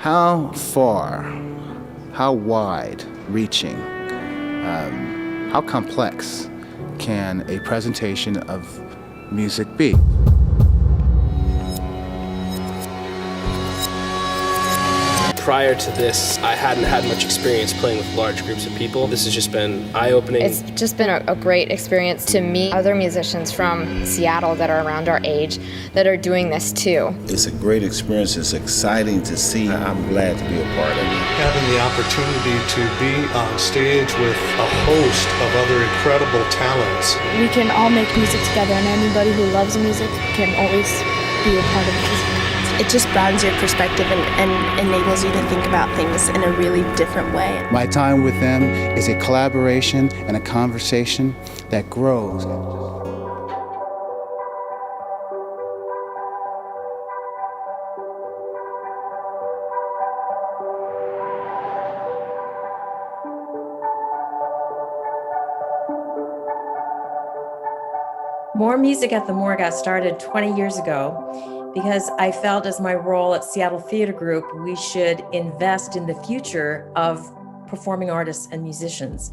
How far, how wide reaching, how complex can a presentation of music be? Prior to this, I hadn't had much experience playing with large groups of people. This has just been eye-opening. It's just been a great experience to meet other musicians from Seattle that are around our age that are doing this too. It's a great experience. It's exciting to see. I'm glad to be a part of it. Having the opportunity to be on stage with a host of other incredible talents. We can all make music together, and anybody who loves music can always be a part of music. It just broadens your perspective and enables you to think about things in a really different way. My time with them is a collaboration and a conversation that grows. More Music at the Moore got started 20 years ago because I felt as my role at Seattle Theater Group, we should invest in the future of performing artists and musicians.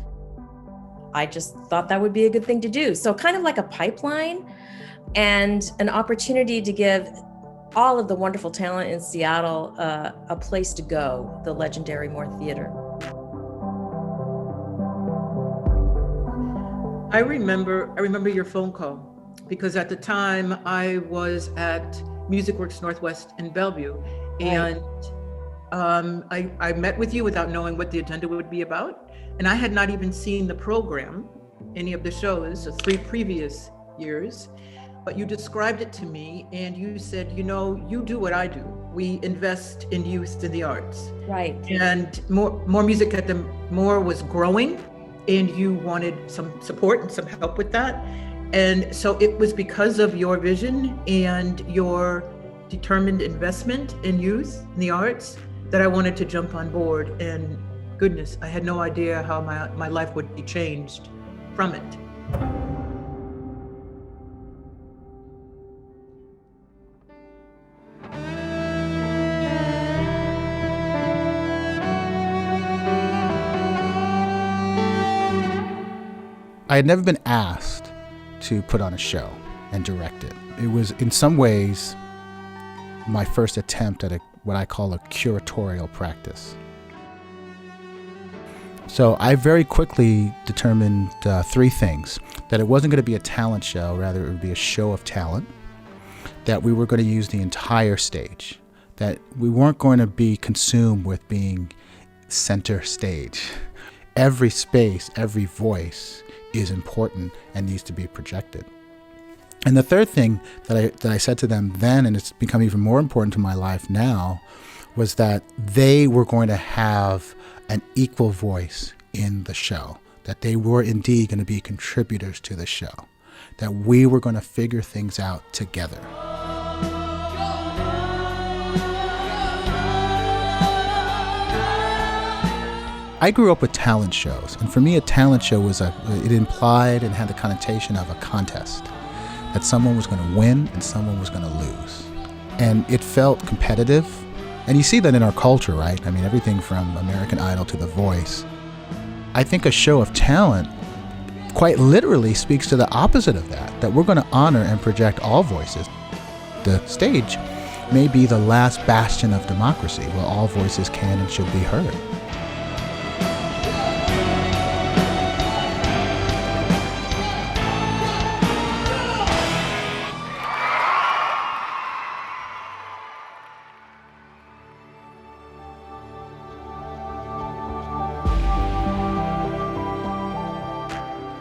I just thought that would be a good thing to do. So kind of like a pipeline and an opportunity to give all of the wonderful talent in Seattle a place to go, the legendary Moore Theater. I remember your phone call because at the time I was at Music Works Northwest in Bellevue, and I met with you without knowing what the agenda would be about, and I had not even seen the program, any of the shows, the 3 previous years, but you described it to me and you said, you know, you do what I do. We invest in youth in the arts. Right. And More Music at the Moore was growing, and you wanted some support and some help with that. And so it was because of your vision and your determined investment in youth, in the arts, that I wanted to jump on board. And goodness, I had no idea how my life would be changed from it. I had never been asked to put on a show and direct it. It was in some ways my first attempt at what I call a curatorial practice. So I very quickly determined 3 things: that it wasn't going to be a talent show, rather it would be a show of talent, that we were going to use the entire stage, that we weren't going to be consumed with being center stage. Every space, every voice is important and needs to be projected. And the third thing that I said to them then, and it's become even more important to my life now, was that they were going to have an equal voice in the show, that they were indeed going to be contributors to the show, that we were going to figure things out together. I grew up with talent shows, and for me a talent show was it implied and had the connotation of a contest, that someone was going to win and someone was going to lose. And it felt competitive, and you see that in our culture, right? I mean, everything from American Idol to The Voice. I think a show of talent quite literally speaks to the opposite of that we're going to honor and project all voices. The stage may be the last bastion of democracy, where all voices can and should be heard.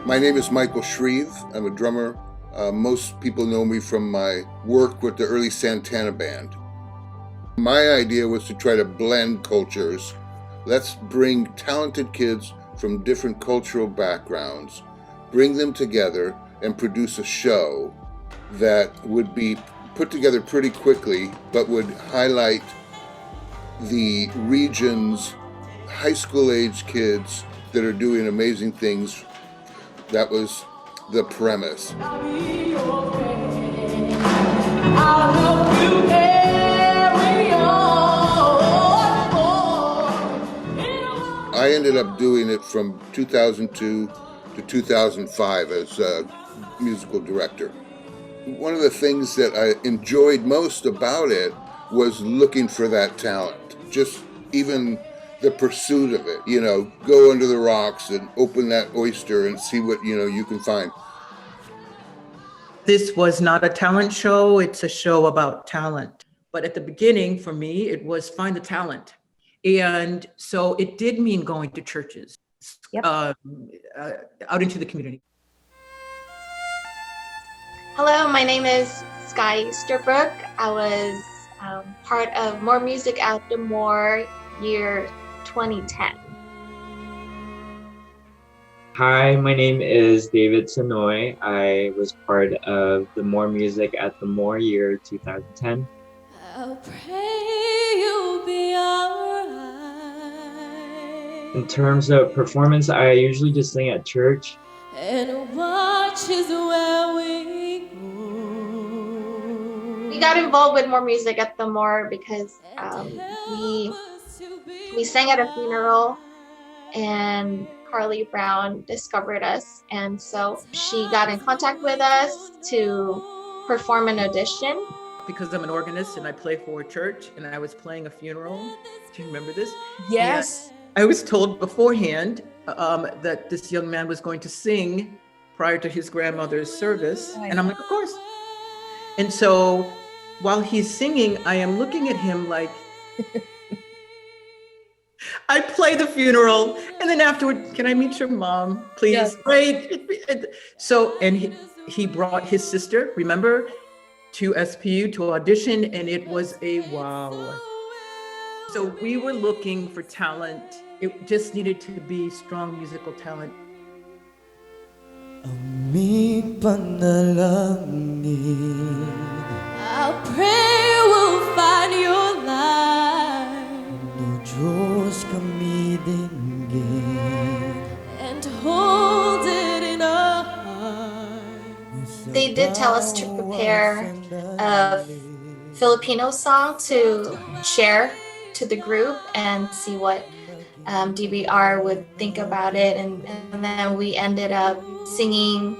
My name is Michael Shrieve. I'm a drummer. Most people know me from my work with the early Santana Band. My idea was to try to blend cultures. Let's bring talented kids from different cultural backgrounds, bring them together and produce a show that would be put together pretty quickly, but would highlight the region's high school age kids that are doing amazing things. That was the premise. ended up doing it from 2002 to 2005 as a musical director. One of the things that I enjoyed most about it was looking for that talent. Just even the pursuit of it, go under the rocks and open that oyster and see what, you can find. This was not a talent show, it's a show about talent. But at the beginning, for me, it was find the talent. And so it did mean going to churches, out into the community. Hello, my name is Sky Easterbrook. I was part of More Music at the More year 2010. Hi, my name is David Sonoy. I was part of the More Music at the More year 2010. I'll pray you'll be alright. In terms of performance, I usually just sing at church. And watch is where we go. We got involved with More Music at the More because we sang at a funeral and Carly Brown discovered us, and so she got in contact with us to perform an audition. Because I'm an organist and I play for a church, and I was playing a funeral. Do you remember this? Yes. And I was told beforehand that this young man was going to sing prior to his grandmother's service, and I'm like, of course. And so while he's singing, I am looking at him like, I play the funeral, and then afterward, can I meet your mom, please? Yes. Right. So, and he brought his sister, remember, to SPU to audition, and it was a wow. So we were looking for talent. It just needed to be strong musical talent. I'll pray we'll find your light. And hold it in our hearts. They did tell us to prepare a Filipino song to share to the group and see what DBR would think about it. And then we ended up singing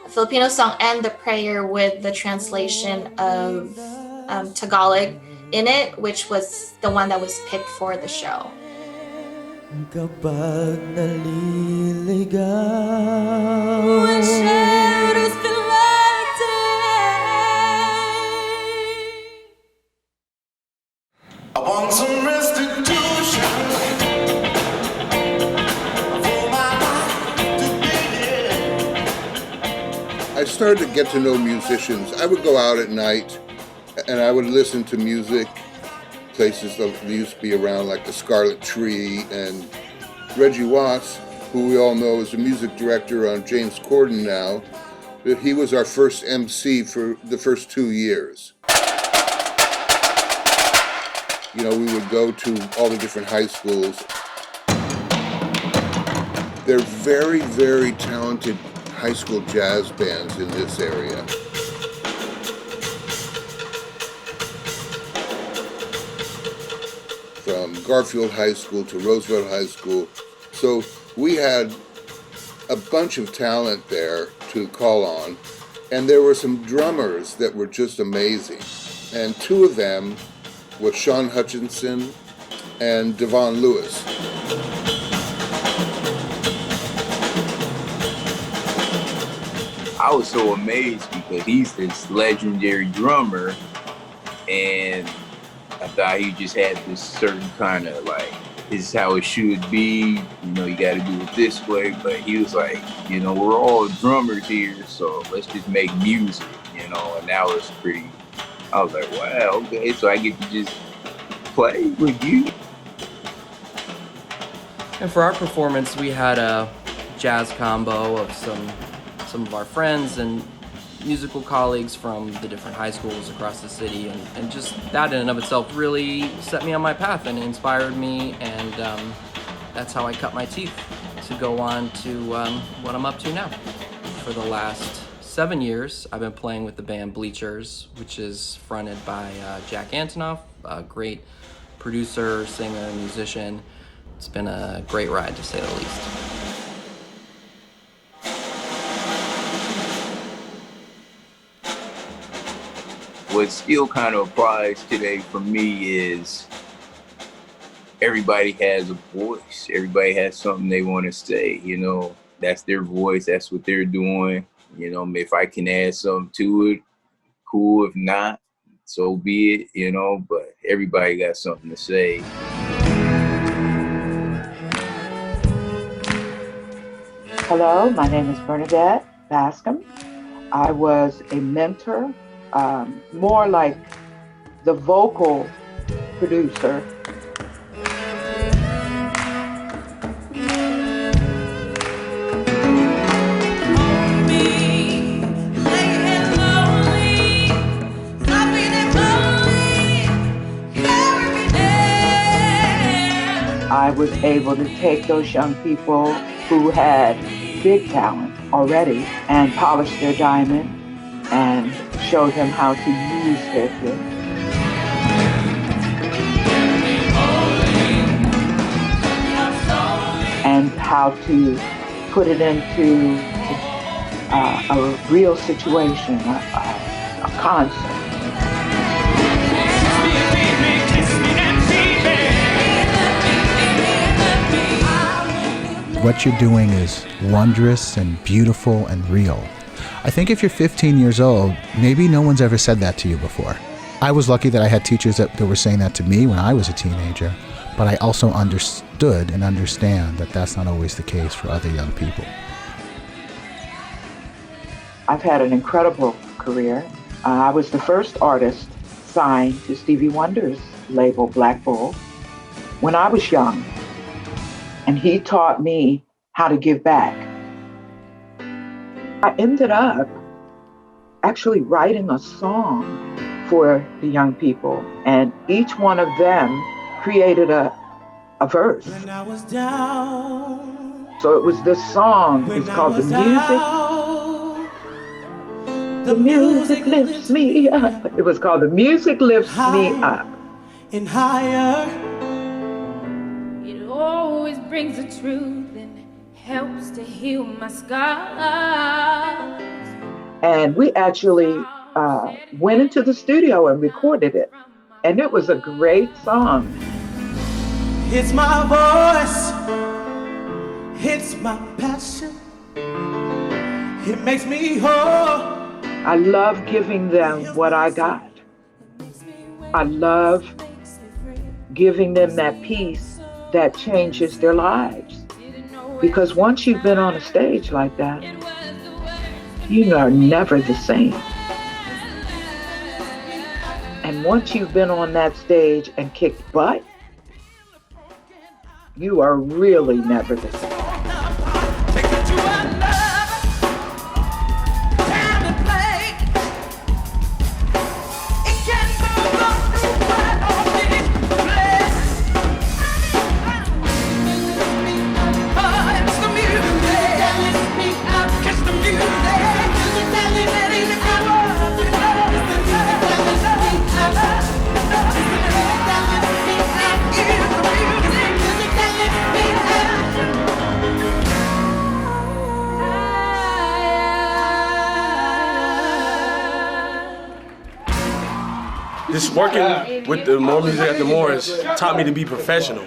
a Filipino song and the prayer with the translation of Tagalog in it, which was the one that was picked for the show. Kapag naliligaw, when shadows feel like day, I want some restitution for my life today. I started to get to know musicians. I would go out at night and I would listen to music, places that used to be around like the Scarlet Tree, and Reggie Watts, who we all know is the music director on James Corden now, but he was our first MC for the first 2 years. We would go to all the different high schools. They're very, very talented high school jazz bands in this area. From Garfield High School to Roosevelt High School. So we had a bunch of talent there to call on, and there were some drummers that were just amazing. And two of them were Sean Hutchinson and Devon Lewis. I was so amazed because he's this legendary drummer, and I thought he just had this certain kind of like, this is how it should be, you got to do it this way. But he was like, we're all drummers here, so let's just make music, and that was pretty, I was like, wow, okay, so I get to just play with you. And for our performance, we had a jazz combo of some of our friends and musical colleagues from the different high schools across the city, and just that in and of itself really set me on my path and inspired me, and that's how I cut my teeth to go on to what I'm up to now. For the last 7 years, I've been playing with the band Bleachers, which is fronted by Jack Antonoff, a great producer, singer, musician. It's been a great ride, to say the least. What still kind of applies today for me is everybody has a voice. Everybody has something they want to say, you know, that's their voice. That's what they're doing. You know, if I can add something to it, cool. If not, so be it, you know, but everybody got something to say. Hello, my name is Bernadette Bascom. I was a mentor, more like the vocal producer. I was able to take those young people who had big talent already and polish their diamond and show them how to use their gift. And how to put it into a real situation, a concert. What you're doing is wondrous and beautiful and real. I think if you're 15 years old, maybe no one's ever said that to you before. I was lucky that I had teachers that were saying that to me when I was a teenager, but I also understood and understand that that's not always the case for other young people. I've had an incredible career. I was the first artist signed to Stevie Wonder's label, Black Bull, when I was young. And he taught me how to give back. I ended up actually writing a song for the young people, and each one of them created a verse. When I was down, so it was this song, it's called The Music. The music lifts me up. It was called The Music Lifts Me Up. And higher. It always brings the truth and helps to heal my scars. And we actually went into the studio and recorded it. And it was a great song. It's my voice. It's my passion. It makes me whole. I love giving them what I got. I love giving them that peace that changes their lives. Because once you've been on a stage like that, you are never the same. And once you've been on that stage and kicked butt, you are really never the same. Just working with the More Music at the More has taught me to be professional.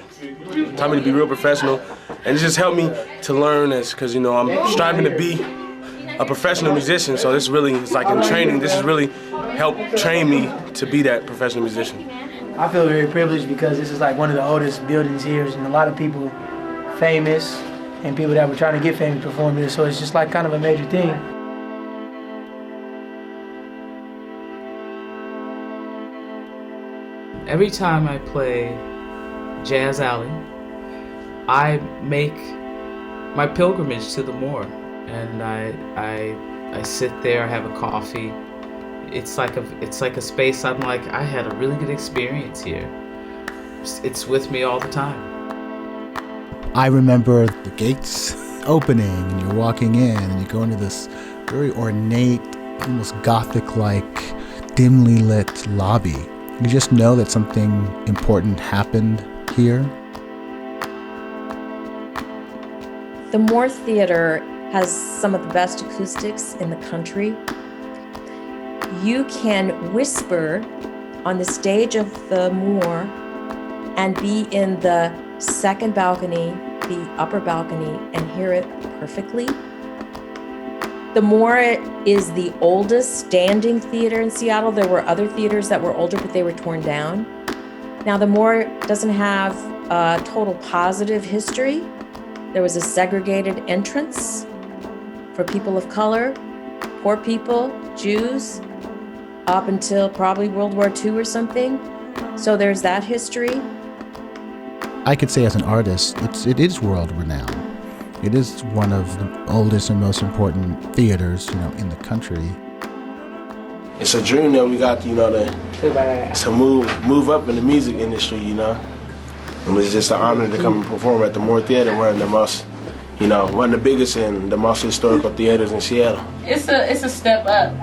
Taught me to be real professional, and it just helped me to learn because, you know, I'm striving to be a professional musician. So this really is like in training. This has really helped train me to be that professional musician. I feel very privileged because this is like one of the oldest buildings here, and a lot of people famous and people that were trying to get famous perform here. So it's just like kind of a major thing. Every time I play Jazz Alley, I make my pilgrimage to the More, and I sit there, I have a coffee. It's like a space I'm like, I had a really good experience here. It's with me all the time. I remember the gates opening and you're walking in and you go into this very ornate, almost Gothic-like, dimly lit lobby. You just know that something important happened here. The Moore Theater has some of the best acoustics in the country. You can whisper on the stage of the Moore and be in the second balcony, the upper balcony, and hear it perfectly. The Moore is the oldest standing theater in Seattle. There were other theaters that were older, but they were torn down. Now, the Moore doesn't have a total positive history. There was a segregated entrance for people of color, poor people, Jews, up until probably World War II or something. So there's that history. I could say as an artist, it is world renowned. It is one of the oldest and most important theaters, in the country. It's a dream that we got, to move up in the music industry, It was just an honor to come and perform at the Moore Theater, one of the most, one of the biggest and the most historical theaters in Seattle. It's a step up.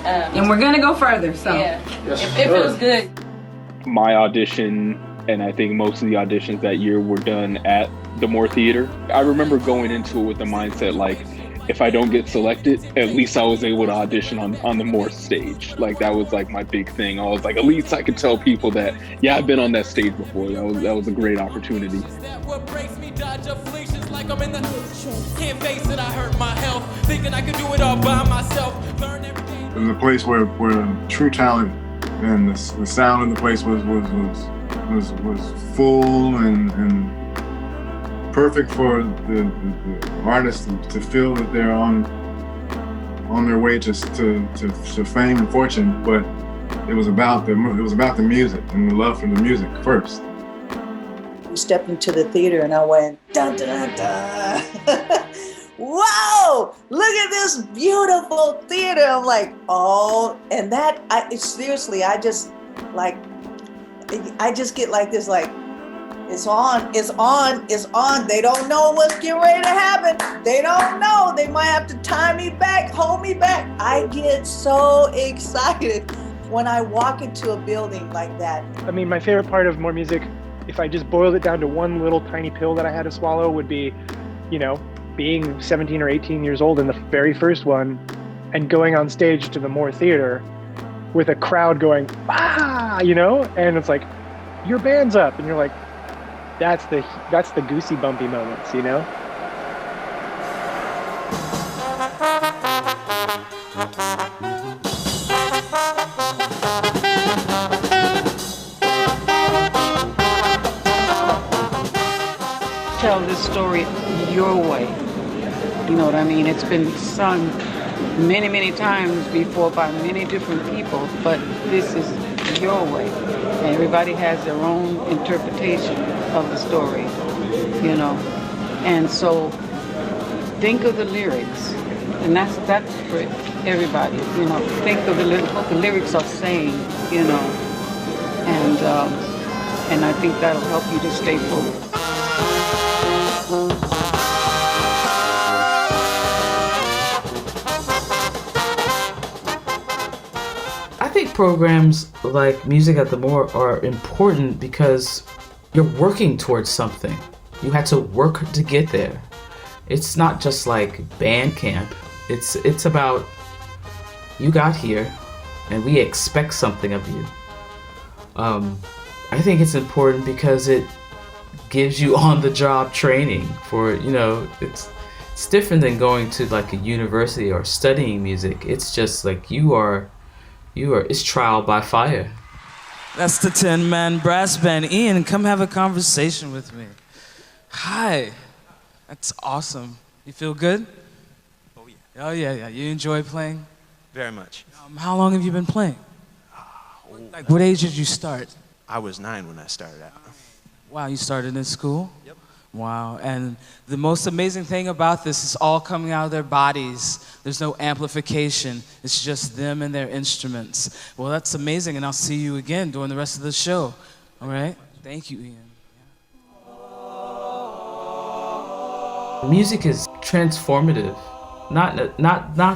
And we're gonna go further, so. Yeah, it feels good. My audition, and I think most of the auditions that year were done at the Moore Theater. I remember going into it with the mindset, like, if I don't get selected, at least I was able to audition on the Moore stage. Like, that was like my big thing. I was like, at least I could tell people that, yeah, I've been on that stage before. That was a great opportunity. Like I'm in the can't face it, I hurt my health, thinking I could do it all by myself. It was a place where true talent and the sound in the place was full and perfect for the artists to feel that they're on their way to fame and fortune. But it was about the music and the love for the music first. We stepped into the theater and I went, dun, dun, dun, dun. Whoa, look at this beautiful theater. I'm like, oh, and seriously, I just get like this, like, it's on. They don't know what's getting ready to happen. They don't know. They might have to tie me back, hold me back. I get so excited when I walk into a building like that. I mean, my favorite part of More Music, if I just boiled it down to one little tiny pill that I had to swallow, would be, being 17 or 18 years old in the very first one and going on stage to the Moore Theater with a crowd going, ah, and it's like, your band's up. And you're like, that's the goosey bumpy moments, Tell this story your way. You know what I mean? It's been sung many, many times before by many different people, but this is your way. And everybody has their own interpretation of the story, And so think of the lyrics, and that's for everybody, Think of what the lyrics are saying, and I think that'll help you to stay focused. I think programs like Music at the Moore are important because you're working towards something. You had to work to get there. It's not just like band camp. It's about you got here and we expect something of you. I think it's important because it gives you on-the-job training for, it's different than going to like a university or studying music. It's just like it's trial by fire. That's the 10-man brass band. Ian, come have a conversation with me. Hi. That's awesome. You feel good? Oh, yeah. Oh, yeah. You enjoy playing? Very much. How long have you been playing? Like, what age did you start? I was 9 when I started out. Wow, you started in school? Yep. Wow, and the most amazing thing about this is all coming out of their bodies. There's no amplification. It's just them and their instruments. Well, that's amazing, and I'll see you again during the rest of the show. All right? Thank you, Ian. Music is transformative. Not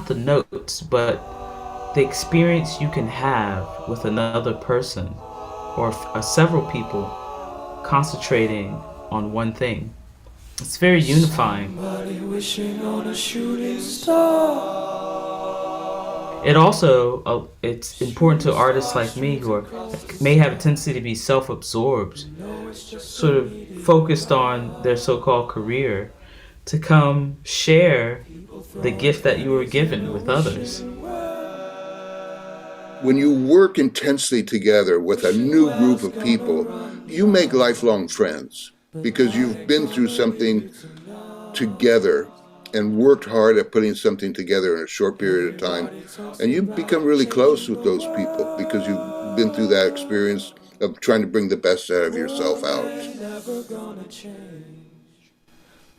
the notes, but the experience you can have with another person or several people concentrating on one thing. It's very unifying. It also, it's important to artists like me who may have a tendency to be self-absorbed, sort of focused on their so-called career, to come share the gift that you were given with others. When you work intensely together with a new group of people, you make lifelong friends because you've been through something together and worked hard at putting something together in a short period of time. And you become really close with those people because you've been through that experience of trying to bring the best out of yourself out.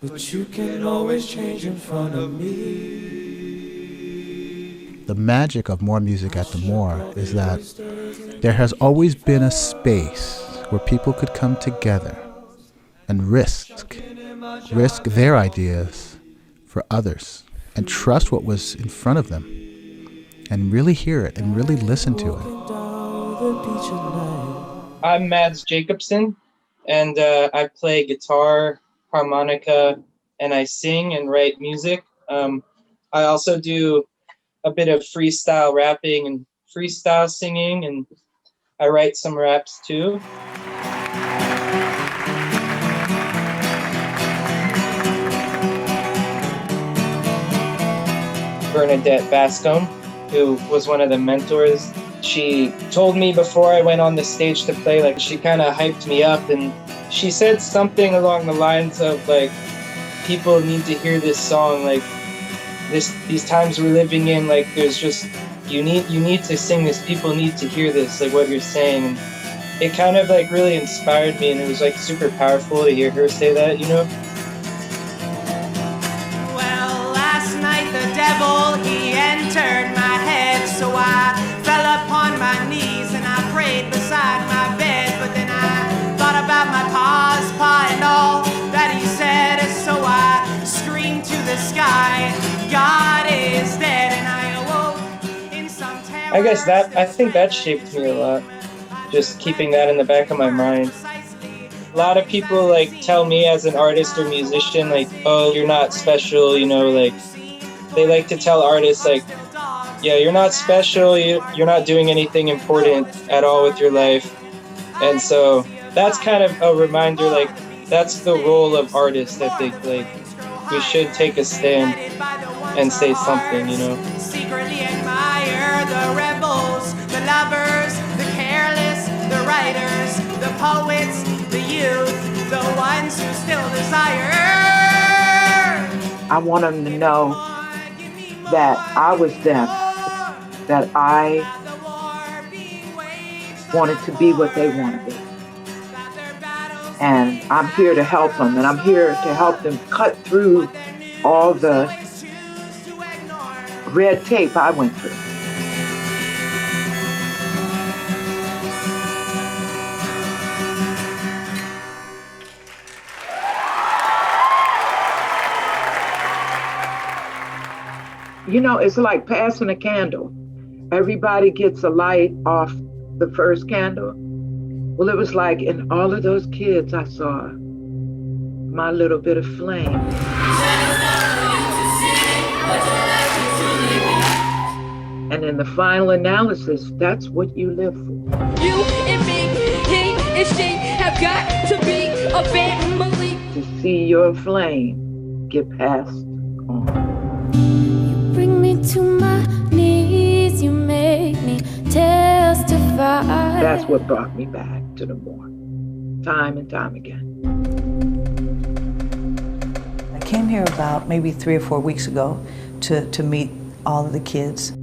But you can always change in front of me. The magic of More Music at the More is that there has always been a space where people could come together and risk their ideas for others and trust what was in front of them and really hear it and really listen to it. I'm Mads Jacobson, and I play guitar, harmonica, and I sing and write music. I also do a bit of freestyle rapping and freestyle singing, and I write some raps too. Bernadette Bascombe, who was one of the mentors, she told me before I went on the stage to play, like, she kind of hyped me up, and she said something along the lines of, like, people need to hear this song, like, these times we're living in, like, there's just, you need to sing this, people need to hear this, like what you're saying. And it kind of like really inspired me, and it was like super powerful to hear her say that, you know? Well, last night the devil, he entered my head, so I fell upon my knees and I prayed beside my bed, but then I thought about my pa's pa and all that he said, so I screamed to the sky, God is dead, and I awoke in some terror. I think that shaped me a lot, just keeping that in the back of my mind. A lot of people like tell me as an artist or musician, like, oh, you're not special, you know, like they like to tell artists like, yeah, you're not special, you're not doing anything important at all with your life. And so that's kind of a reminder, like that's the role of artists. I think like we should take a stand and say something, you know. Secretly admire the rebels, the lovers, the careless, the writers, the poets, the youth, the ones who still desire. I want them to know that I was them, that I wanted to be what they want to be. And I'm here to help them, and I'm here to help them cut through all the red tape I went through. You know, it's like passing a candle. Everybody gets a light off the first candle. Well, it was like in all of those kids I saw my little bit of flame. And in the final analysis, that's what you live for. You and me, he and she have got to be a family. To see your flame get passed on. You bring me to my knees, you make me testify. That's what brought me back to the More, time and time again. I came here about maybe 3 or 4 weeks ago to meet all of the kids.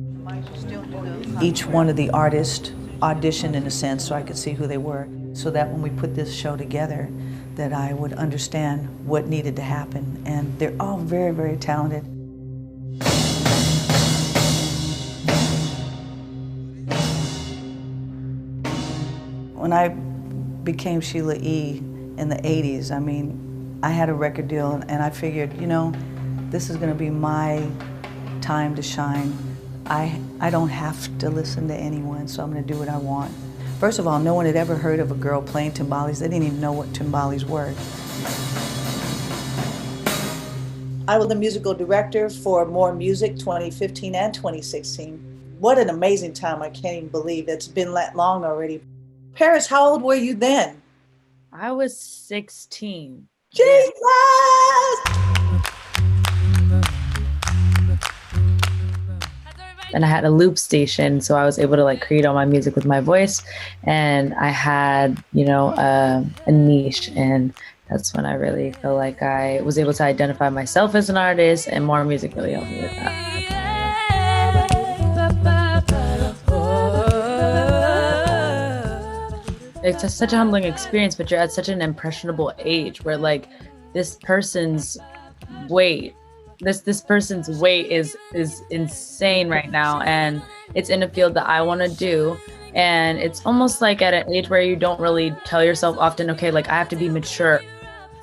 Each one of the artists auditioned in a sense so I could see who they were, so that when we put this show together, that I would understand what needed to happen. And they're all very, very talented. When I became Sheila E in the 80s, I mean, I had a record deal and I figured, you know, this is gonna be my time to shine. I don't have to listen to anyone, so I'm gonna do what I want. First of all, no one had ever heard of a girl playing timbales. They didn't even know what timbales were. I was the musical director for More Music 2015 and 2016. What an amazing time. I can't even believe it's been that long already. Paris, how old were you then? I was 16. Jesus! And I had a loop station, so I was able to like create all my music with my voice, and I had, you know, a niche, and that's when I really feel like I was able to identify myself as an artist, and More Music really helped me with that. It's such a humbling experience, but you're at such an impressionable age where like this person's weight is insane right now, and it's in a field that I want to do, and it's almost like at an age where you don't really tell yourself often, okay, like I have to be mature.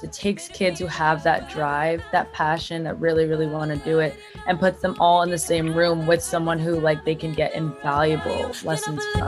It takes kids who have that drive, that passion, that really, really want to do it, and puts them all in the same room with someone who like they can get invaluable lessons from.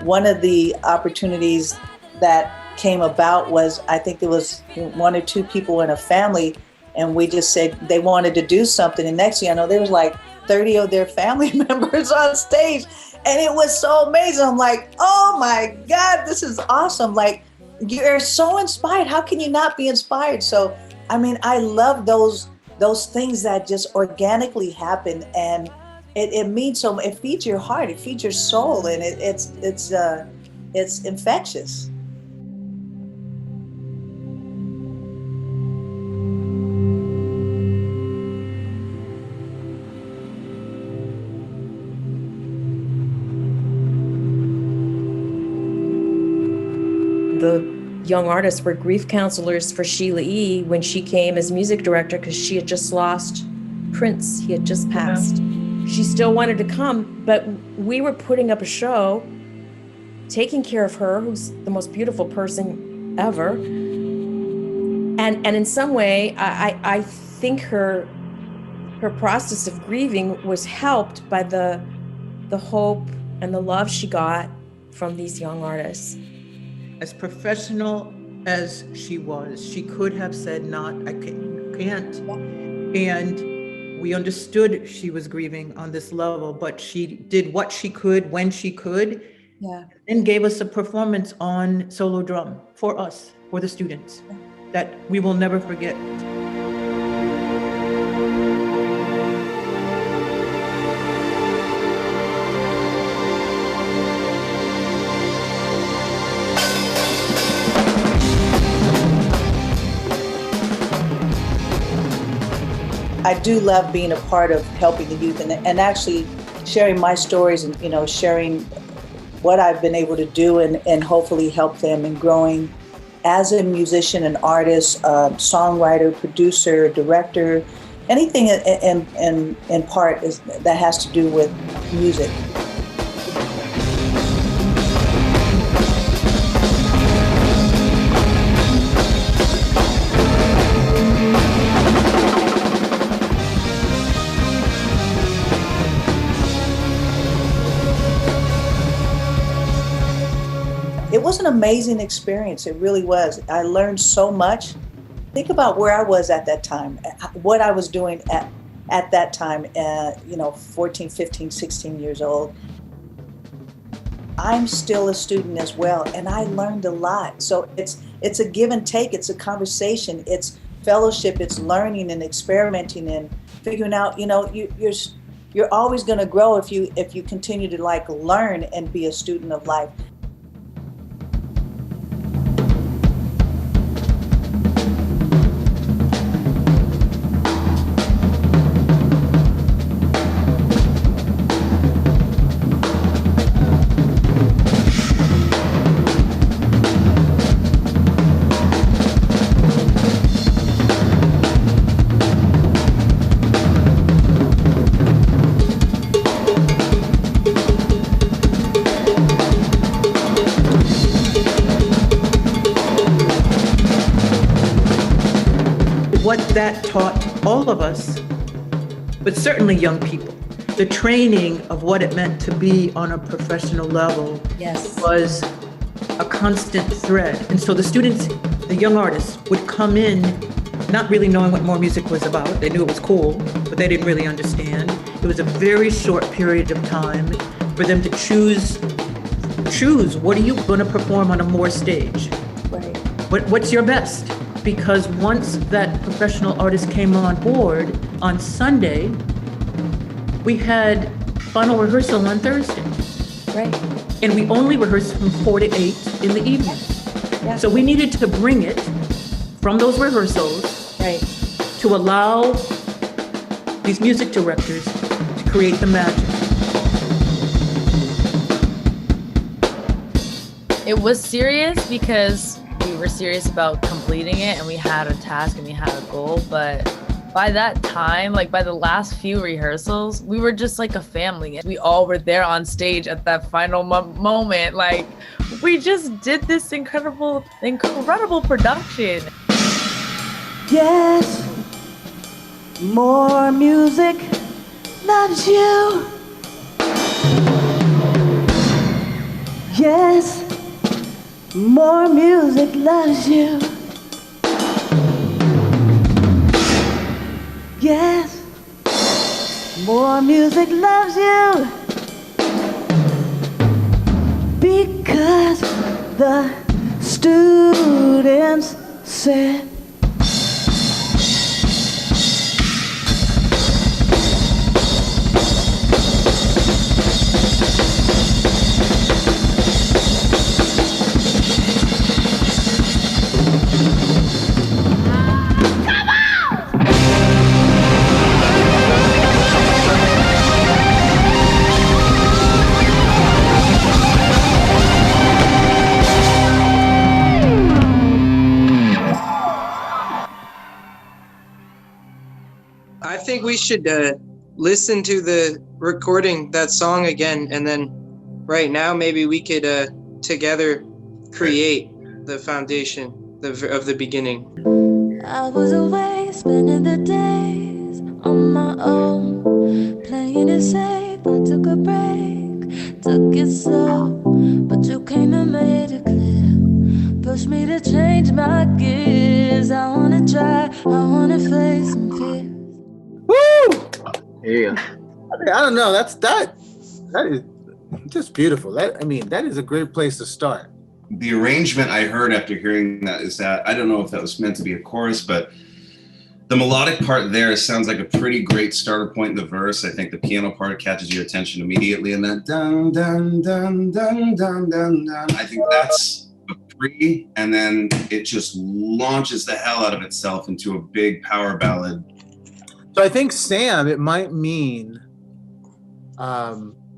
One of the opportunities that came about was, I think there was one or two people in a family, and we just said they wanted to do something, and next thing I know there was like 30 of their family members on stage, and it was so amazing. I'm like, oh my God, this is awesome. Like, you're so inspired. How can you not be inspired? So, I mean, I love those things that just organically happen, and it means so much. It feeds your heart, it feeds your soul, and it's infectious. The young artists were grief counselors for Sheila E. when she came as music director, because she had just lost Prince. He had just passed. She still wanted to come, but we were putting up a show, taking care of her, who's the most beautiful person ever. And in some way, I think her process of grieving was helped by the hope and the love she got from these young artists. As professional as she was, she could have said, "Not, I can't." And we understood she was grieving on this level, but she did what she could when she could, and gave us a performance on solo drum for us, for the students, that we will never forget. I do love being a part of helping the youth and actually sharing my stories and, you know, sharing what I've been able to do and hopefully help them in growing as a musician, an artist, songwriter, producer, director, anything in part that has to do with music. It was an amazing experience. It really was. I learned so much. Think about where I was at that time, what I was doing at that time, 14, 15, 16 years old. I'm still a student as well, and I learned a lot. So it's a give and take. It's a conversation. It's fellowship. It's learning and experimenting and figuring out. You know, you're always going to grow if you continue to like learn and be a student of life. What that taught all of us, but certainly young people, the training of what it meant to be on a professional level was a constant thread. And so the students, the young artists, would come in not really knowing what More Music was about. They knew it was cool, but they didn't really understand. It was a very short period of time for them to choose what are you going to perform on a More stage? Right. What's your best? Because once that professional artist came on board on Sunday, we had final rehearsal on Thursday. Right. And we only rehearsed from 4 to 8 in the evening. Yeah. So we needed to bring it from those rehearsals, right, to allow these music directors to create the magic. It was serious because we were serious about completing it and we had a task and we had a goal, but by that time, like by the last few rehearsals, we were just like a family. We all were there on stage at that final moment. Like, we just did this incredible production. Yes, More Music loves you. Yes, More Music loves you. Yes, More Music loves you. Because the students said. I think we should listen to the recording, that song again, and then right now maybe we could together create the foundation of the beginning. I was away, spending the days on my own, playing it safe. I took a break, took it slow, but you came and made it clear. Pushed me to change my gears. I wanna try, I wanna face some fear. Woo! Yeah. I don't know. That is just beautiful. That is a great place to start. The arrangement I heard after hearing that is that, I don't know if that was meant to be a chorus, but the melodic part there sounds like a pretty great starter point in the verse. I think the piano part catches your attention immediately, and then dun dun dun dun dun dun dun. I think that's a pre, and then it just launches the hell out of itself into a big power ballad. So I think, Sam, it might mean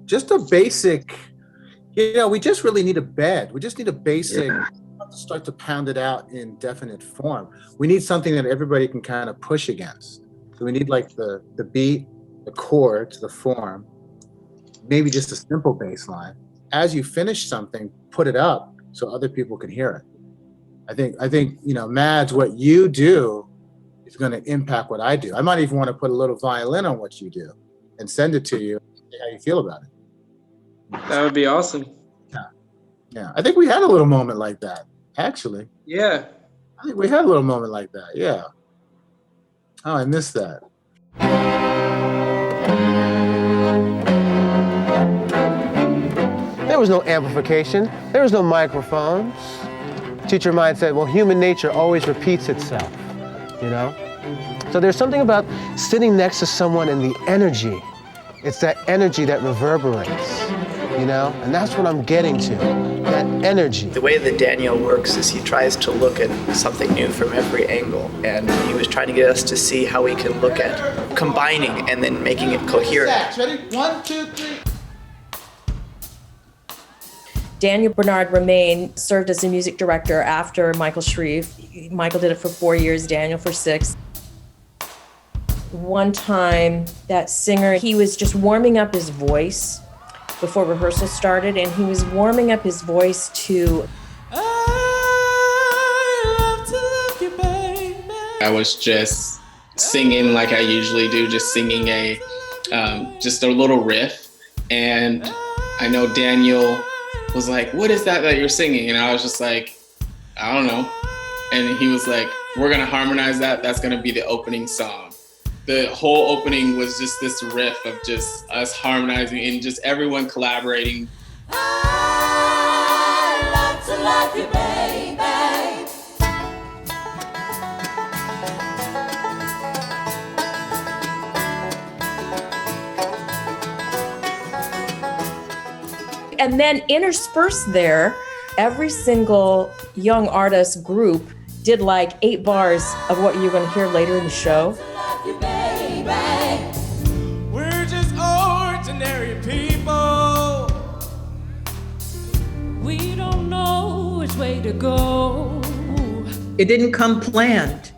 just a basic, we just really need a bed. We just need a basic, start to pound it out in definite form. We need something that everybody can kind of push against. So we need like the beat, the chords, the form, maybe just a simple bass line. As you finish something, put it up so other people can hear it. I think Mads, what you do is going to impact what I do. I might even want to put a little violin on what you do and send it to you and see how you feel about it. That would be awesome. Yeah. I think we had a little moment like that, actually. Yeah. I think we had a little moment like that, yeah. Oh, I missed that. There was no amplification. There was no microphones. Teacher of mine said, well, human nature always repeats itself. So there's something about sitting next to someone and the energy. It's that energy that reverberates, and that's what I'm getting to, that energy. The way that Daniel works is he tries to look at something new from every angle, and he was trying to get us to see how we can look at combining and then making it coherent. Ready? 1, 2, 3. Daniel Bernard Roumain served as a music director after Michael Shrieve. Michael did it for 4 years, Daniel for 6. One time, that singer, he was just warming up his voice before rehearsal started, and he was warming up his voice to I was just singing like I usually do, just singing just a little riff. And I know Daniel was like, what is that you're singing? And I was just like, I don't know. And he was like, we're gonna harmonize that. That's gonna be the opening song. The whole opening was just this riff of just us harmonizing and just everyone collaborating. I love to love you, baby. And then interspersed there, every single young artist group did like 8 bars of what you're gonna hear later in the show. We're just ordinary people. We don't know which way to go. It didn't come planned.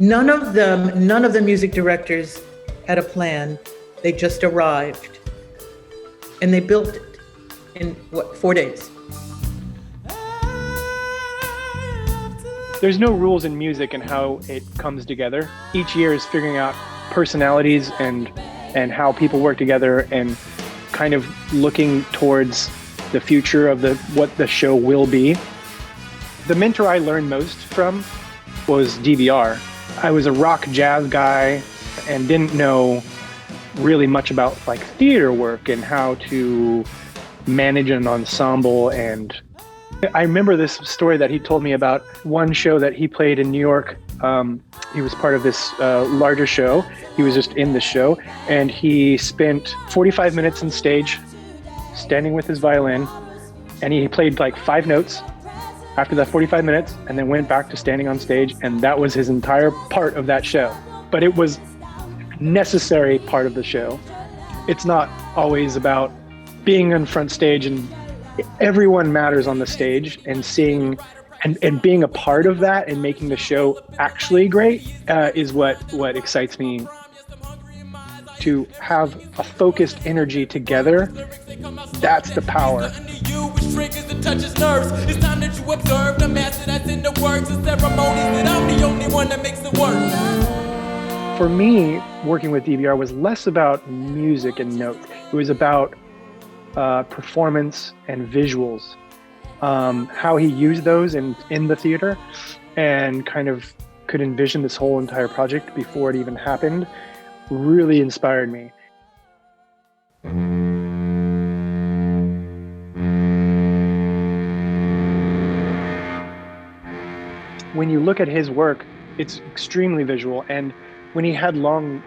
None of the music directors had a plan. They just arrived. And they built it in 4 days. There's no rules in music and how it comes together. Each year is figuring out personalities and how people work together and kind of looking towards the future of what the show will be. The mentor I learned most from was DBR. I was a rock jazz guy and didn't know really much about like theater work and how to manage an ensemble. And I remember this story that he told me about one show that he played in New York. He was part of this larger show. He was just in the show, and he spent 45 minutes on stage standing with his violin, and he played like 5 notes after that 45 minutes and then went back to standing on stage, and that was his entire part of that show. But it was necessary part of the show. It's not always about being on front stage, and everyone matters on the stage, and seeing and being a part of that and making the show actually great is what excites me. To have a focused energy together, that's the power. It's time that you observe the master that's in the words and ceremonies, that I'm the only one that makes it work. For me, working with DBR was less about music and notes. It was about performance and visuals, how he used those in the theater, and kind of could envision this whole entire project before it even happened. Really inspired me. When you look at his work, it's extremely visual. And when he had long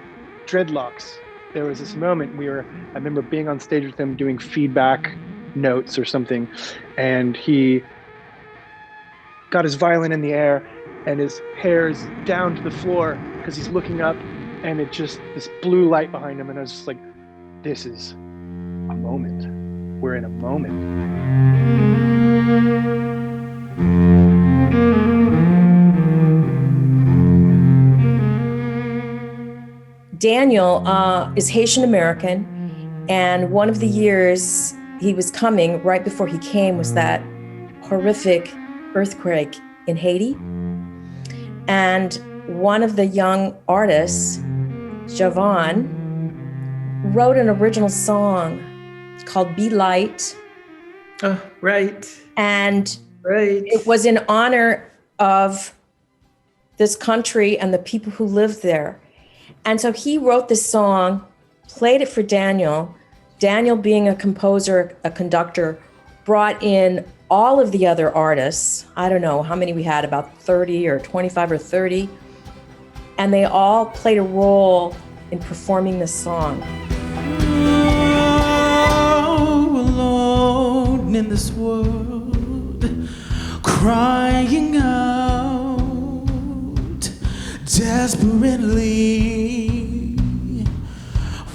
dreadlocks, there was this moment I remember being on stage with him doing feedback notes or something, and he got his violin in the air and his hair's down to the floor because he's looking up, and it just, this blue light behind him, and I was just like, this is a moment. We're in a moment. Daniel is Haitian American, and one of the years he was coming, right before he came, was that horrific earthquake in Haiti. And one of the young artists, Javon, wrote an original song called Be Light. Oh, right. And right. It was in honor of this country and the people who lived there. And so he wrote this song, played it for Daniel. Daniel, being a composer, a conductor, brought in all of the other artists. I don't know how many we had, about 30 or 25 or 30. And they all played a role in performing this song. Oh, alone in this world, crying out desperately,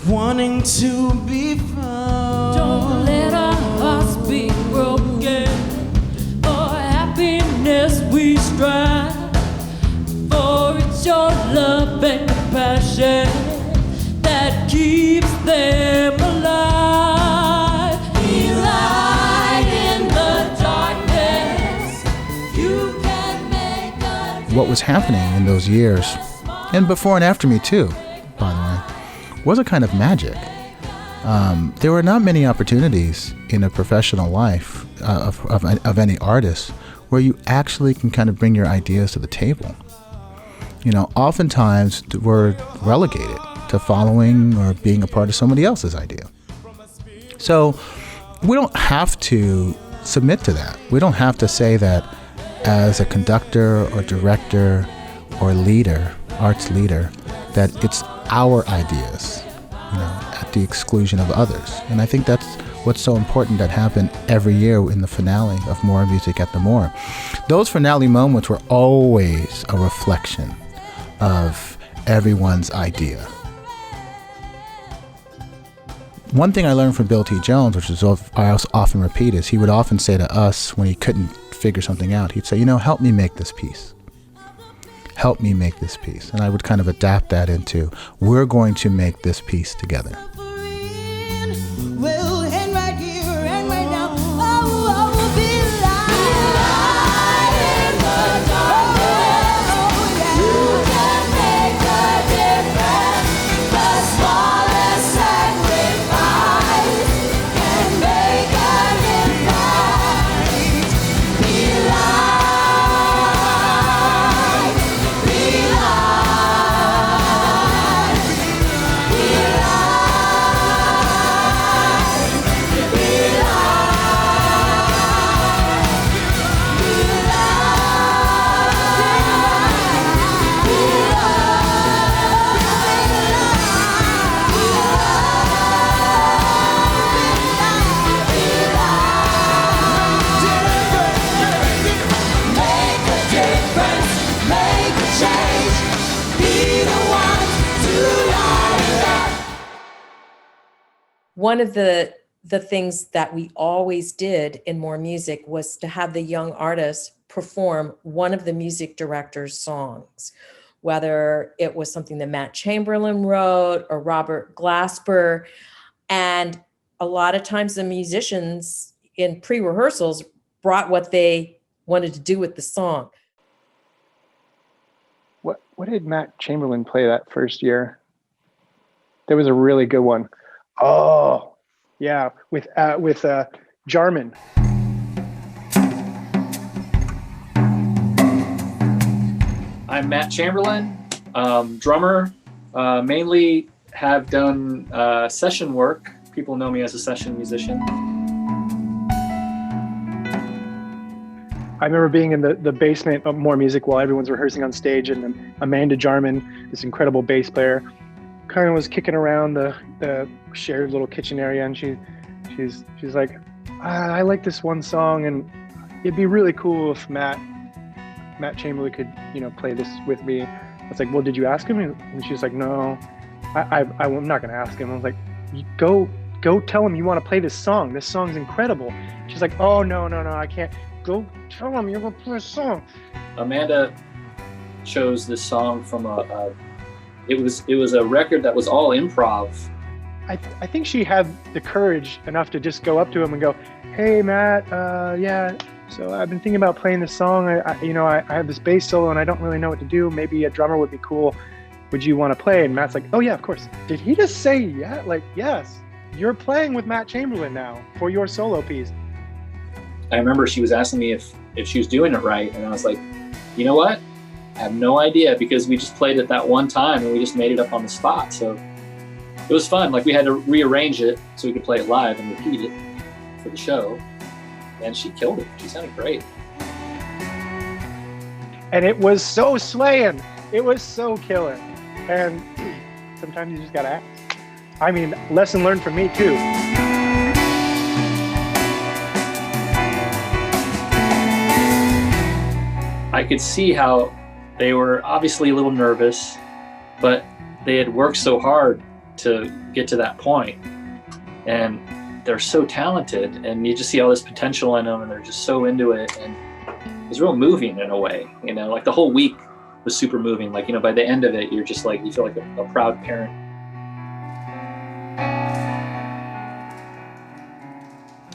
wanting to be found. Don't let our hearts be broken. For happiness we strive. For it's your love and compassion that keeps them alive. Be light in the darkness. You can make a What was happening in those years, and before and after me too, by the way, was a kind of magic. There were not many opportunities in a professional life of any artist, where you actually can kind of bring your ideas to the table. Oftentimes we're relegated to following or being a part of somebody else's idea. So we don't have to submit to that. We don't have to say that as a conductor or director or leader, arts leader, that it's our ideas, at the exclusion of others. And I think that's what's so important that happened every year in the finale of More Music at the More. Those finale moments were always a reflection of everyone's idea. One thing I learned from Bill T. Jones, which is I also often repeat, is he would often say to us when he couldn't figure something out, he'd say, help me make this piece. Help me make this piece. And I would kind of adapt that into, we're going to make this piece together. Well, and right here and right now, I will be light in the darkness. You can make a difference. The smallest sacrifice can make an impact. Be light, be light, be One of the things that we always did in More Music was to have the young artists perform one of the music director's songs, whether it was something that Matt Chamberlain wrote or Robert Glasper. And a lot of times the musicians in pre-rehearsals brought what they wanted to do with the song. What did Matt Chamberlain play that first year? There was a really good one. Oh, yeah, with Jarman. I'm Matt Chamberlain, drummer. Mainly have done session work. People know me as a session musician. I remember being in the basement of More Music while everyone's rehearsing on stage, and Amanda Jarman, this incredible bass player, kind of was kicking around the shared little kitchen area, and she's like, I like this one song, and it'd be really cool if Matt Chamberlain could play this with me. I was like, well, did you ask him? And she's like, no, I'm not gonna ask him. I was like, go tell him you want to play this song. This song's incredible. She's like, oh no, I can't. Go tell him you're gonna play a song. Amanda chose this song from it was a record that was all improv. I think she had the courage enough to just go up to him and go, hey Matt, yeah, so I've been thinking about playing this song. I have this bass solo and I don't really know what to do. Maybe a drummer would be cool. Would you want to play? And Matt's like, oh yeah, of course. Did he just say yeah? Like, yes, you're playing with Matt Chamberlain now for your solo piece. I remember she was asking me if she was doing it right, and I was like, you know what? I have no idea, because we just played it that one time and we just made it up on the spot. So it was fun. Like, we had to rearrange it so we could play it live and repeat it for the show. And she killed it. She sounded great. And it was so swaying. It was so killer. And sometimes you just gotta act. I mean, lesson learned from me too. I could see how they were obviously a little nervous, but they had worked so hard to get to that point. And they're so talented, and you just see all this potential in them, and they're just so into it. And it was real moving in a way, like the whole week was super moving. Like, by the end of it, you're just like, you feel like a proud parent.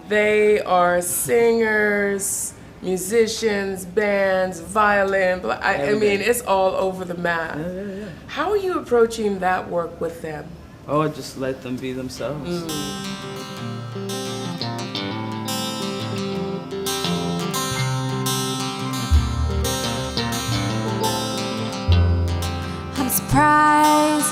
They are singers, musicians, bands, violin. I mean, it's all over the map. Yeah. How are you approaching that work with them? Oh, I just let them be themselves.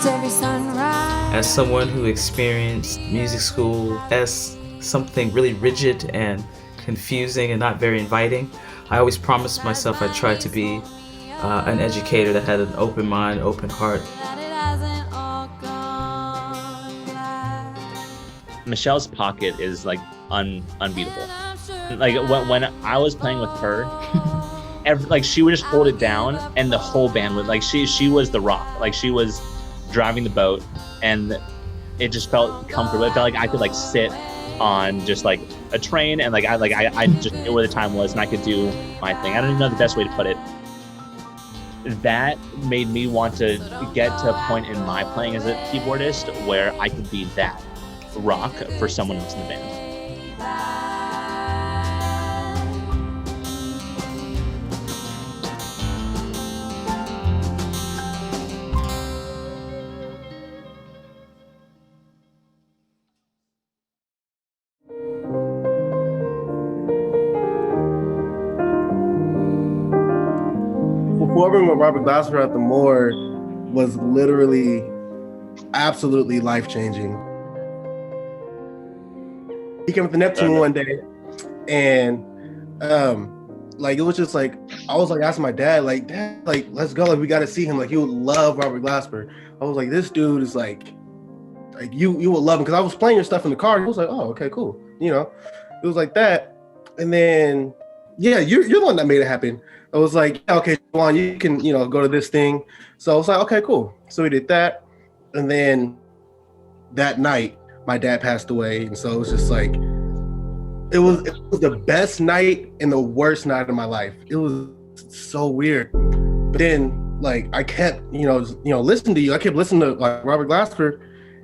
every sunrise. As someone who experienced music school as something really rigid and confusing and not very inviting, I always promised myself I'd try to be an educator that had an open mind, open heart. Meshell's pocket is like unbeatable. Like when I was playing with her, like she would just hold it down, and the whole band would, like, she was the rock. Like she was driving the boat, and it just felt comfortable. It felt like I could like sit on just like a train, and I just knew where the time was, and I could do my thing. I don't even know the best way to put it. That made me want to get to a point in my playing as a keyboardist where I could be that rock for someone else in the band. Performing with Robert Glasper at the Moore was literally absolutely life-changing. He came with the Neptune one day, and like it was just like I was like asking my dad, like, Dad, like let's go, like we got to see him, like he would love Robert Glasper. I was like, this dude is like you will love him, because I was playing your stuff in the car. He was like, oh, okay, cool, you know, it was like that. And then yeah, you're the one that made it happen. I was like, okay, Juan, you can, you know, go to this thing. So I was like, okay, cool. So we did that. And then that night, my dad passed away. And so it was just like, it was the best night and the worst night of my life. It was so weird. But then, like, I kept, you know, listening to you. I kept listening to like Robert Glasper.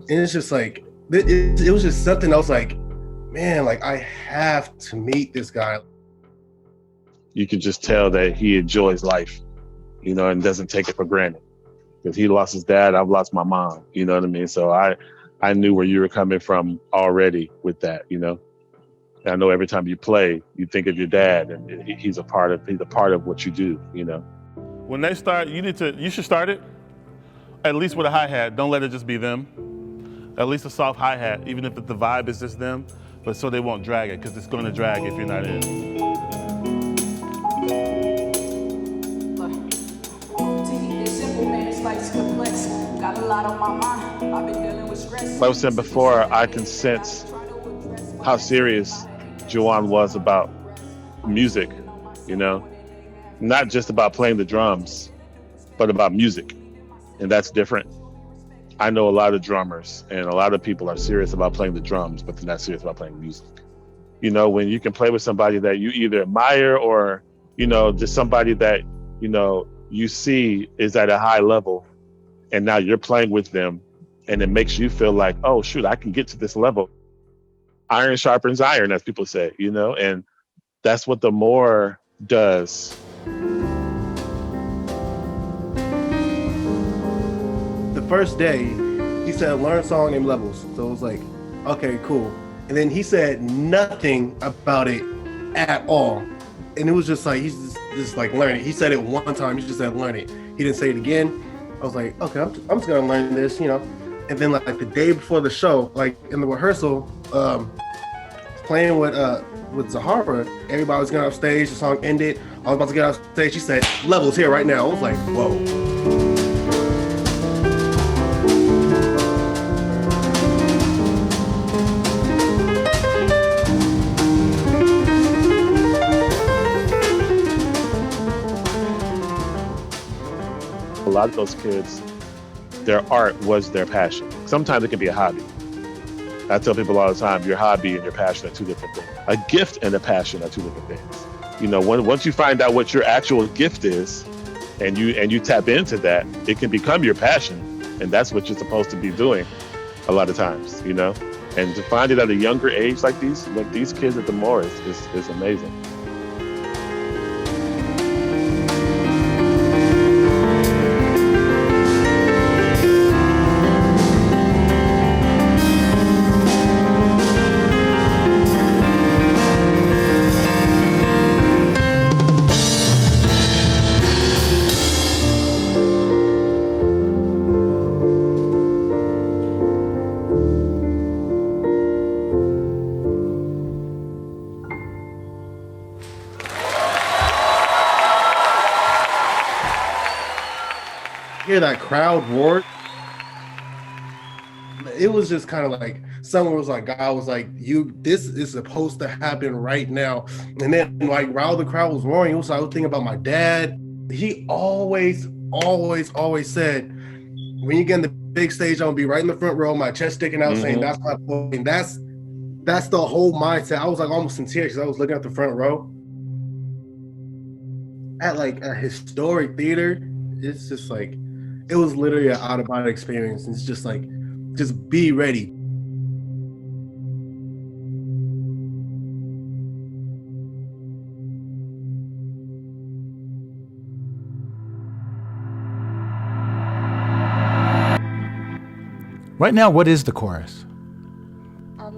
And it's just like, it was just something else, like, man, like I have to meet this guy. You can just tell that he enjoys life, you know, and doesn't take it for granted. Because he lost his dad, I've lost my mom, you know what I mean? So I knew where you were coming from already with that, you know. And I know every time you play, you think of your dad, and he's a part of what you do, you know. When they start, you should start it at least with a hi-hat. Don't let it just be them. At least a soft hi-hat, even if the vibe is just them, but so they won't drag it, because it's going to drag if you're not in. Like I said before, I can sense how serious Juwan was about music, you know, not just about playing the drums, but about music. And that's different. I know a lot of drummers and a lot of people are serious about playing the drums, but they're not serious about playing music. You know, when you can play with somebody that you either admire or, you know, just somebody that, you know, you see is at a high level, and now you're playing with them, and it makes you feel like, oh, shoot, I can get to this level. Iron sharpens iron, as people say, you know, and that's what the Moore does. The first day, he said, learn a song named Levels. So it was like, okay, cool. And then he said nothing about it at all. And it was just like, he's just like, learn it. He said it one time, he just said, learn it. He didn't say it again. I was like, okay, I'm just gonna learn this, you know. And then like the day before the show, like in the rehearsal, playing with Zahara, everybody was getting off stage, the song ended, I was about to get off stage, she said, Levels here right now. I was like, whoa. A lot of those kids, their art was their passion. Sometimes it can be a hobby. I tell people all the time, your hobby and your passion are two different things. A gift and a passion are two different things. You know, once you find out what your actual gift is, and you tap into that, it can become your passion, and that's what you're supposed to be doing a lot of times, you know. And to find it at a younger age like these kids at the Moore is amazing. hear that crowd roar. It was just kind of like someone was like, God was like, this is supposed to happen right now. And then like while the crowd was roaring, I was thinking about my dad. He always said, when you get in the big stage, I'm gonna be right in the front row, my chest sticking out, saying that's my point. And that's the whole mindset. I was like almost in tears because I was looking at the front row. At like a historic theater, it's just like, it was literally an out-of-body experience. It's just like, just be ready. Right now, what is the chorus? I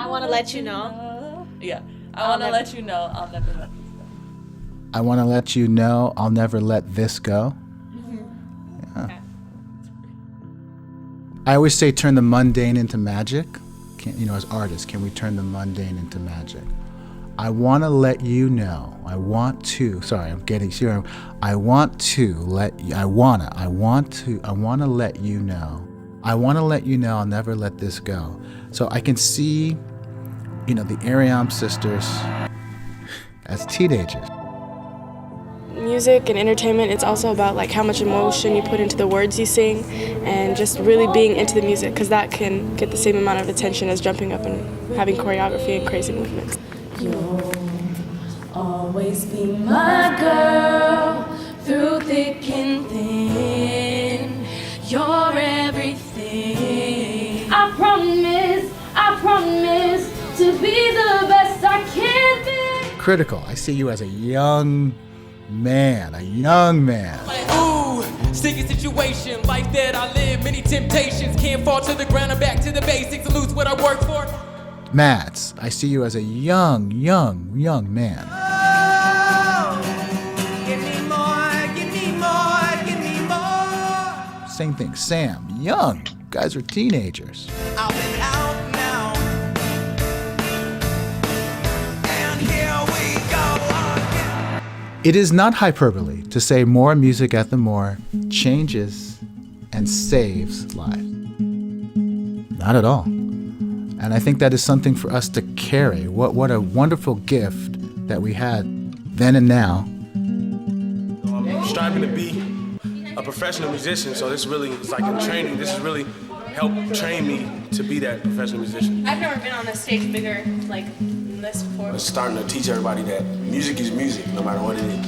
want to let you know. Yeah. I want to let you know I'll never let this go. I want to let you know I'll never let this go. Yeah. I always say turn the mundane into magic. As artists, can we turn the mundane into magic? I want to let you know. I want to let you know. I want to let you know I'll never let this go. So I can see, the Ariam sisters as teenagers. Music and entertainment, it's also about like how much emotion you put into the words you sing and just really being into the music, because that can get the same amount of attention as jumping up and having choreography and crazy movements. You'll always be my girl through thick and thin. You're everything. I promise to be the best I can be. Critical. I see you as a young man. Like, ooh, sticky situation, life that I live, many temptations, can't fall to the ground and back to the basics, lose what I work for. Mads, I see you as a young man. Oh, give me more, give me more, give me more. Same thing, Sam, young. You guys are teenagers. I've been out now, and here we go again. It is not hyperbole to say more music at the Moore changes and saves lives. Not at all. And I think that is something for us to carry. What a wonderful gift that we had then and now. I'm striving to be a professional musician, so this really is like in training. This has really helped train me to be that professional musician. I've never been on a stage bigger like this before. It's starting to teach everybody that music is music, no matter what it is.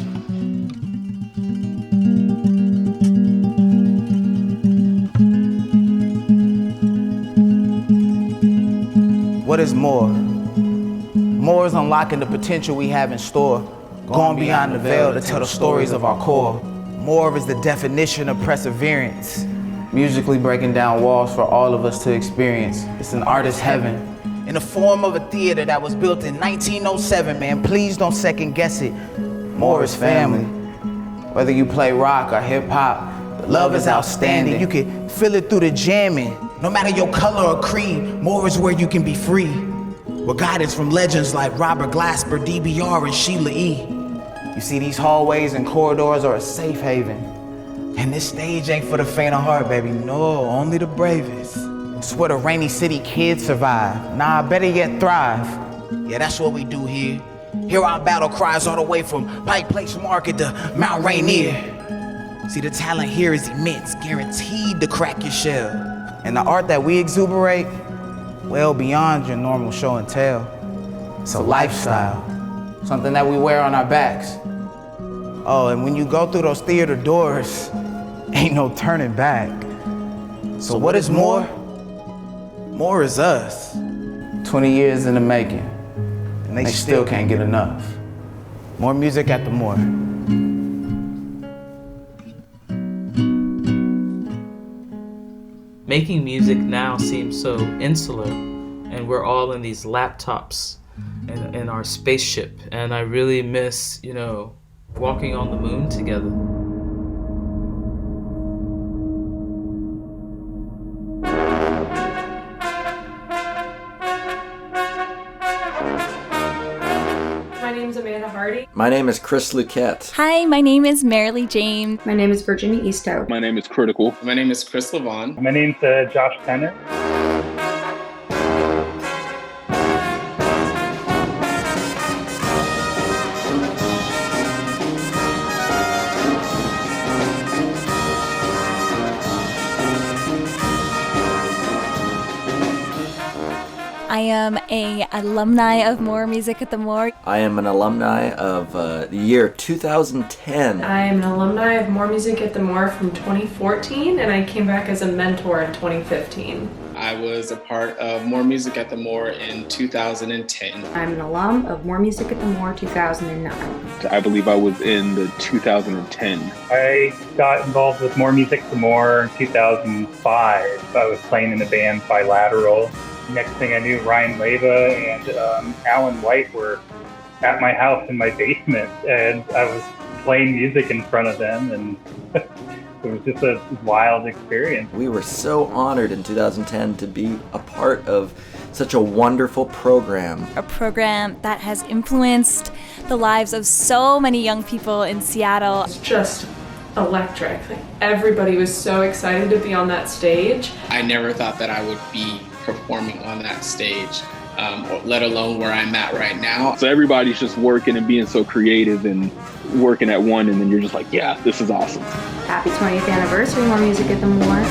What is more? More is unlocking the potential we have in store, going beyond the veil to tell the stories of our core. More is the definition of perseverance, musically breaking down walls for all of us to experience. It's an artist's heaven. In the form of a theater that was built in 1907, man, please don't second guess it. More is family. Whether you play rock or hip hop, the love is outstanding. You can feel it through the jamming. No matter your color or creed, more is where you can be free. With guidance from legends like Robert Glasper, DBR, and Sheila E. You see, these hallways and corridors are a safe haven. And this stage ain't for the faint of heart, baby. No, only the bravest. It's where the rainy city kids survive. Nah, better yet, thrive. Yeah, that's what we do here. Hear our battle cries all the way from Pike Place Market to Mount Rainier. See, the talent here is immense, guaranteed to crack your shell. And the art that we exuberate, well beyond your normal show and tell. It's a lifestyle, something that we wear on our backs. Oh, and when you go through those theater doors, ain't no turning back. So what is more? More is us. 20 years in the making, and they still can't get enough. More music at the Moore. Making music now seems so insular, and we're all in these laptops and in our spaceship, and I really miss, walking on the moon together. My name name's Amanda Hardy. My name is Chris Luquette. Hi, my name is Marilee James. My name is Virginia Eastout. My name is Critical. My name is Chris Levon. My name's Josh Tennant. I am an alumni of More Music at the More. I am an alumni of the year 2010. I am an alumni of More Music at the More from 2014, and I came back as a mentor in 2015. I was a part of More Music at the More in 2010. I'm an alum of More Music at the More 2009. I believe I was in the 2010. I got involved with More Music at the More in 2005. I was playing in the band Bilateral. Next thing I knew, Ryan Leva and Alan White were at my house in my basement, and I was playing music in front of them, and it was just a wild experience. We were so honored in 2010 to be a part of such a wonderful program. A program that has influenced the lives of so many young people in Seattle. It's just electric. Like, everybody was so excited to be on that stage. I never thought that I would be performing on that stage, let alone where I'm at right now. So everybody's just working and being so creative and working at one, and then you're just like, yeah, this is awesome. Happy 20th anniversary, More Music at the More.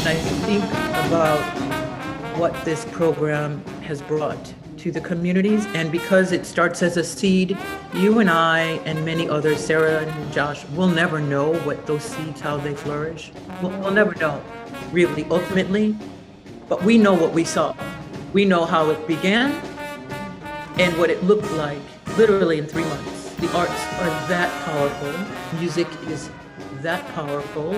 I think about what this program has brought to the communities, and because it starts as a seed, you and I and many others, Sarah and Josh, will never know what those seeds, how they flourish. We'll never know, really, ultimately, but we know what we saw. We know how it began and what it looked like, literally in 3 months. The arts are that powerful. Music is that powerful.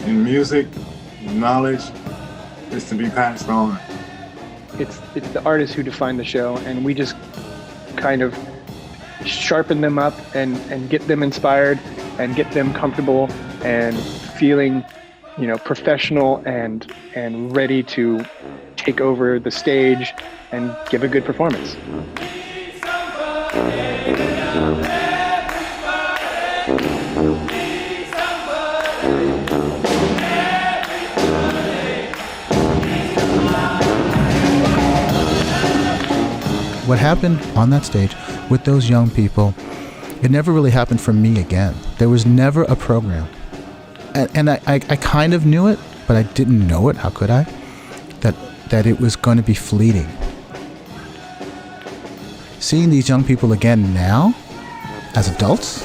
Music, knowledge is to be passed on. It's the artists who define the show, and we just kind of sharpen them up and get them inspired and get them comfortable and feeling, professional and ready to take over the stage and give a good performance. What happened on that stage with those young people, it never really happened for me again. There was never a program. And I kind of knew it, but I didn't know it. How could I? That it was going to be fleeting. Seeing these young people again now, as adults,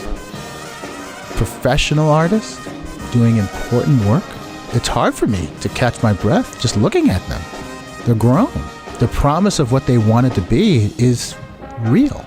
professional artists, doing important work, it's hard for me to catch my breath just looking at them. They're grown. The promise of what they wanted to be is real.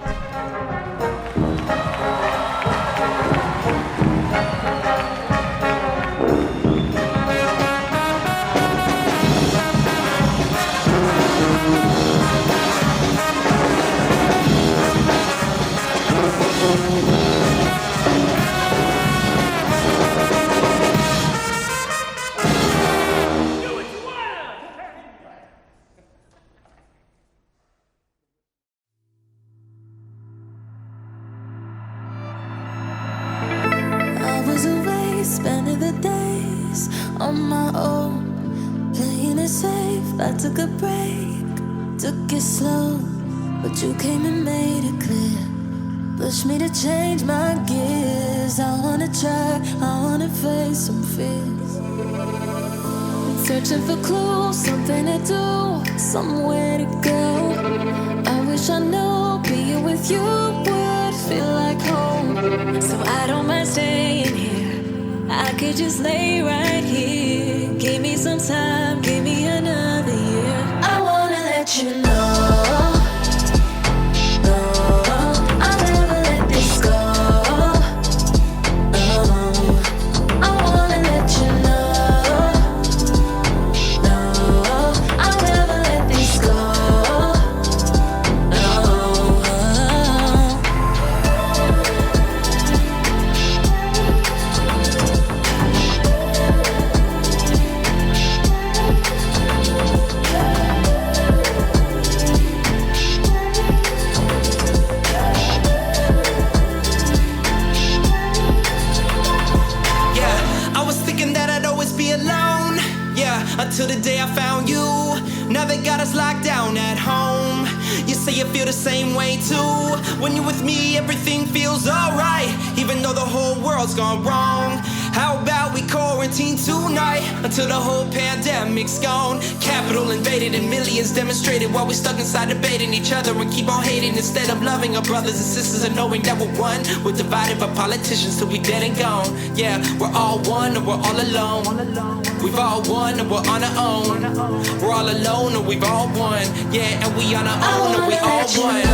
Push me to change my gears. I wanna try, I wanna face some fears. Searching for clues, something to do, somewhere to go. I wish I knew being with you would feel like home. So I don't mind staying here. I could just lay right here. Give me some time, give me another year. I wanna let you know. Until the day I found you. Now they got us locked down at home. You say you feel the same way too. When you're with me, everything feels alright, even though the whole world's gone wrong. How about we quarantine tonight until the whole pandemic's gone? Capital invaded and millions demonstrated while we stuck inside debating each other and keep on hating instead of loving our brothers and sisters and knowing that we're one. We're divided by politicians till we dead and gone. Yeah, we're all one and we're all alone. We've all won and we're on our own. We're all alone and we've all won. Yeah, and we on our own and we all won.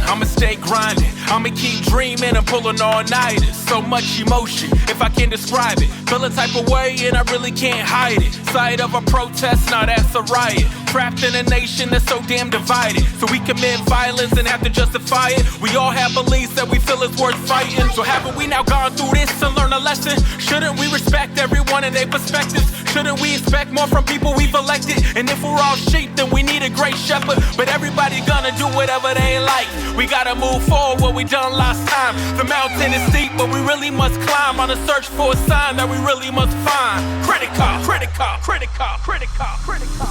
I'ma stay grinding, I'ma keep dreaming and pulling all-nighters. So much emotion, if I can describe it. Feel a type of way and I really can't hide it. Sight of a protest, now that's a riot. Trapped in a nation that's so damn divided, so we commit violence and have to justify it. We all have beliefs that we feel is worth fighting. So haven't we now gone through this and learned a lesson? Shouldn't we respect everyone and their perspectives? Shouldn't we expect more from people we've elected? And if we're all sheep, then we need a great shepherd. But everybody gonna do whatever they like. We gotta move forward what we done last time. The mountain is steep, but we really must climb on a search for a sign that we really must find. Critical, critical, critical, critical, critical.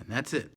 That's it.